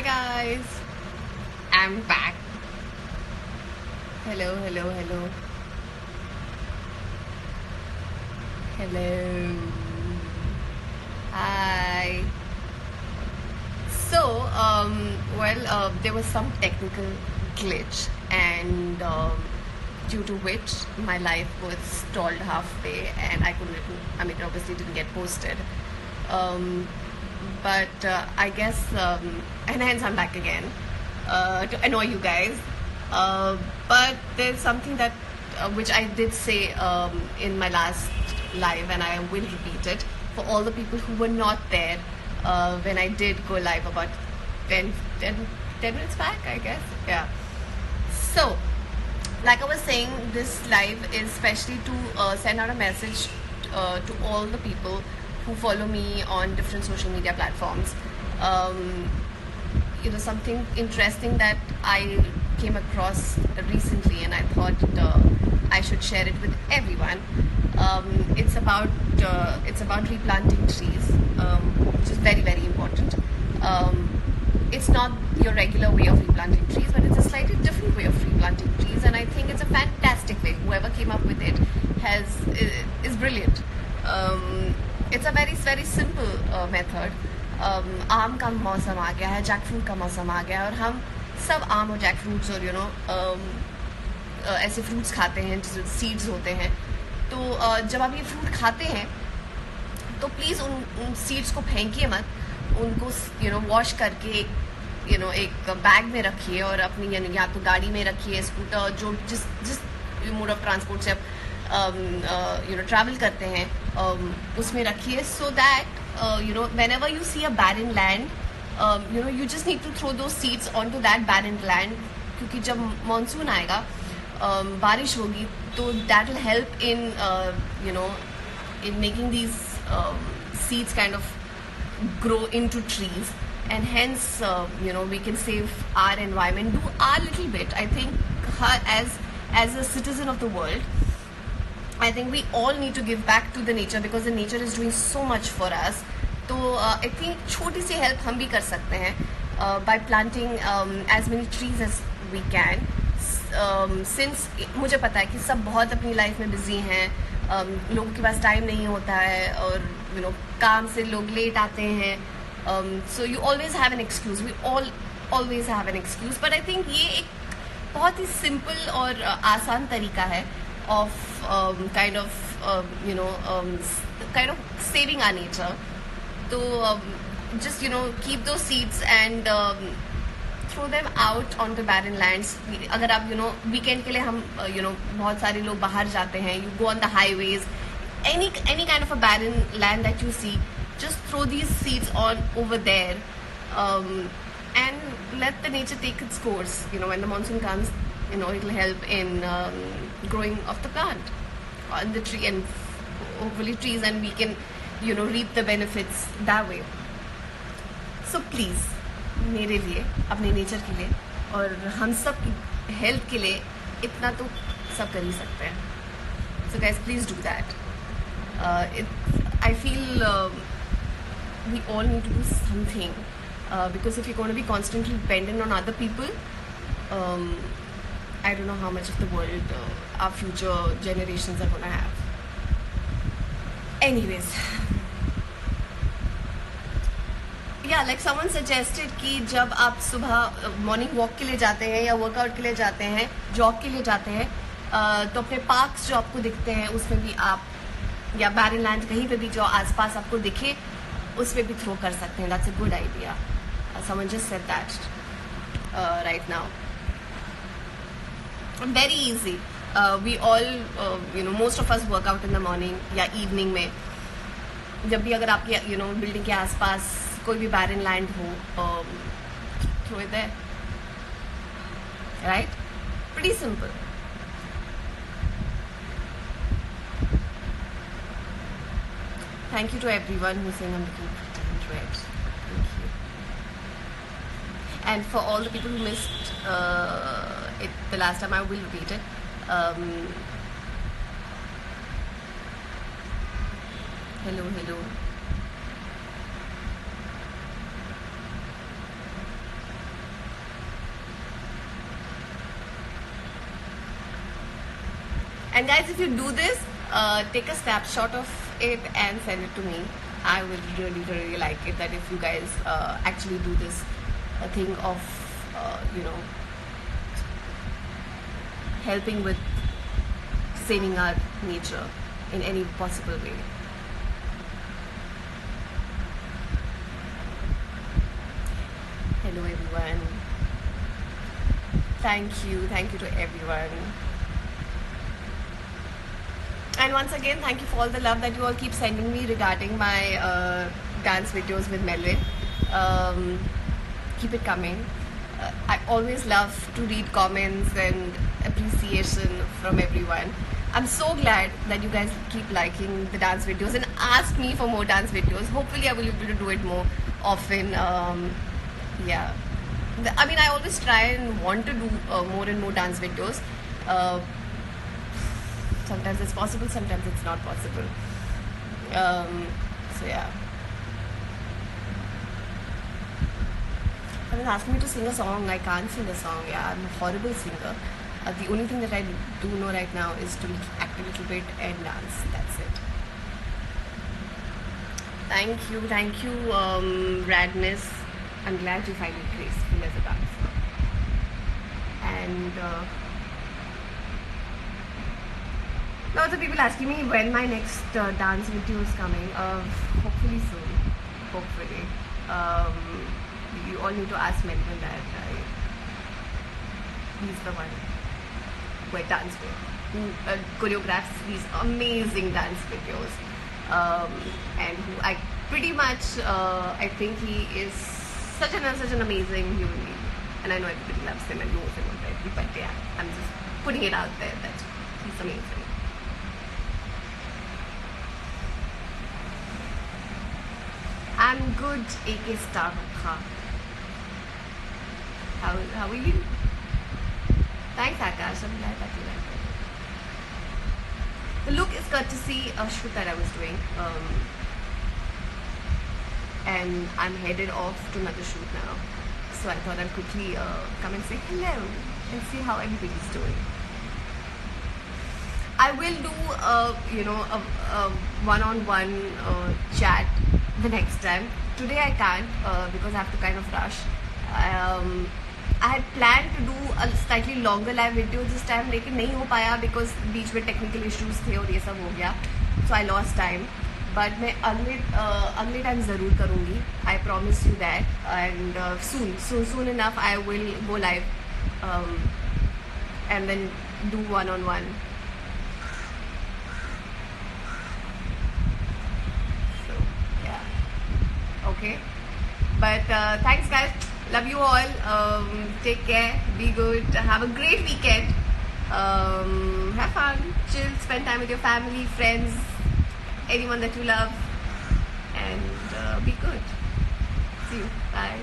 Hi guys, I'm back. Hello, hello, hello, hello. Hi. So, there was some technical glitch, and due to which my live was stalled halfway, and I couldn't. It obviously didn't get posted. Um, but I guess, and hence I'm back again to annoy you guys. But there's something that which I did say in my last live, and I will repeat it for all the people who were not there when I did go live about 10 minutes back, I guess. Yeah. So, like I was saying, this live is especially to send out a message to all the people who follow me on different social media platforms. Something interesting that I came across recently, and I thought I should share it with everyone. It's about replanting trees, which is very, very important. It's not your regular way of replanting trees, but it's a slightly different way of replanting trees, and I think it's a fantastic way. Whoever came up with it is brilliant. It's a very, very simple method. आम का मौसम आ गया है, Jack fruit का मौसम आ गया है, और हम सब आम और जैक फ्रूट्स और ऐसे फ्रूट्स खाते हैं जिसमें सीड्स होते हैं. तो जब आप ये फ्रूट खाते हैं तो प्लीज़ उन सीड्स को फेंकिए मत. उनको वॉश करके एक बैग में रखिए, और अपनी या तो गाड़ी में रखिए, स्कूटर, जो जिस मोड ऑफ ट्रांसपोर्ट से आप ट्रैवल करते हैं उसमें रखिए, so that whenever you see a barren land, you just need to throw those seeds onto that barren land, क्योंकि जब मानसून आएगा, बारिश होगी, तो that will help in making these seeds kind of grow into trees, and hence we can save our environment, do our little bit. I think as a citizen of the world, I think we all need to give back to the nature, because the nature is doing so much for us. तो I think छोटी सी help हम भी कर सकते हैं by planting as many trees as we can. Since मुझे पता है कि सब बहुत अपनी लाइफ में बिजी हैं, लोगों के पास टाइम नहीं होता है, और काम से लोग लेट आते हैं, so you always have an excuse. We all always have an excuse. But I think ये एक बहुत ही simple और आसान तरीका है of kind of saving our nature. So just keep those seeds and throw them out on the barren lands. अगर आप weekend के लिए हम बहुत सारे लोग बाहर जाते हैं, you go on the highways, any kind of a barren land that you see, just throw these seeds on over there, and let the nature take its course. When the monsoon comes, it will help in growing of the plant on the tree, and hopefully trees, and we can reap the benefits that way. So please, मेरे लिए, अपने nature के लिए, और हम सब की health के लिए इतना तो सब कर ही सकते हैं. So guys, please do that. I feel we all need to do something, because if you're going to be constantly dependent on other people, I don't know how much of the world our future generations are going to have. Anyways, yeah, like someone suggested कि जब आप सुबह morning walk के लिए जाते हैं, या workout के लिए जाते हैं, जॉग के लिए जाते हैं, तो अपने पार्क्स जो आपको दिखते हैं उसमें भी आप, या बैरन लैंड कहीं पे भी जो आसपास आपको दिखे, उसमें भी थ्रो कर सकते हैं. That's a good idea. Someone just said that right now. Very easy. We all, most of us work out in the morning या evening में. जब भी अगर आपके बिल्डिंग के आसपास कोई भी barren land हो, throw it there. Right? Pretty simple. Thank you to everyone who's saying I'm looking pretty and red. Thank you. And for all the people who missed it the last time, I will repeat it. Hello. And guys, if you do this, take a snapshot of it and send it to me. I would really like it that if you guys actually do this thing of helping with saving our nature in any possible way. Hello everyone. Thank you to everyone. And once again, thank you for all the love that you all keep sending me regarding my dance videos with Melvin. Keep it coming. I always love to read comments and appreciation from everyone. I'm so glad that you guys keep liking the dance videos and ask me for more dance videos. Hopefully I will be able to do it more often. Yeah. I mean, I always try and want to do more and more dance videos. Sometimes it's possible, sometimes it's not possible. So yeah. Someone asked me to sing a song. I can't sing a song. Yeah, I'm a horrible singer. The only thing that I do know right now is to act a little bit and dance. That's it. Thank you, Radness. I'm glad you find it graceful as a dancer. And now the people asking me when my next dance video is coming. Hopefully soon. Hopefully. You all need to ask Melvin that. He's the one who I dance with, who choreographs these amazing dance videos, and who I pretty much I think he is such an amazing human being, and I know everybody loves him and knows him already. But yeah, I'm just putting it out there that he's amazing. I'm good, AK Star. How are you? Thanks, Akash. I'm glad that you like it. The look is courtesy a shoot that I was doing. And I'm headed off to another shoot now. So I thought I'll quickly come and say hello and see how everybody's doing. I will do a one-on-one chat the next time. Today I can't because I have to kind of rush. I had planned to do a slightly longer live video this time, लेकिन नहीं हो पाया because बीच में technical issues थे और ये सब हो गया. So I lost time. But मैं अगले time ज़रूर करूँगी. I promise you that. And soon enough I will go live and then do one-on-one. So yeah. Okay. But thanks guys. Love you all. Take care. Be good. Have a great weekend. Have fun. Chill. Spend time with your family, friends, anyone that you love. And be good. See you. Bye.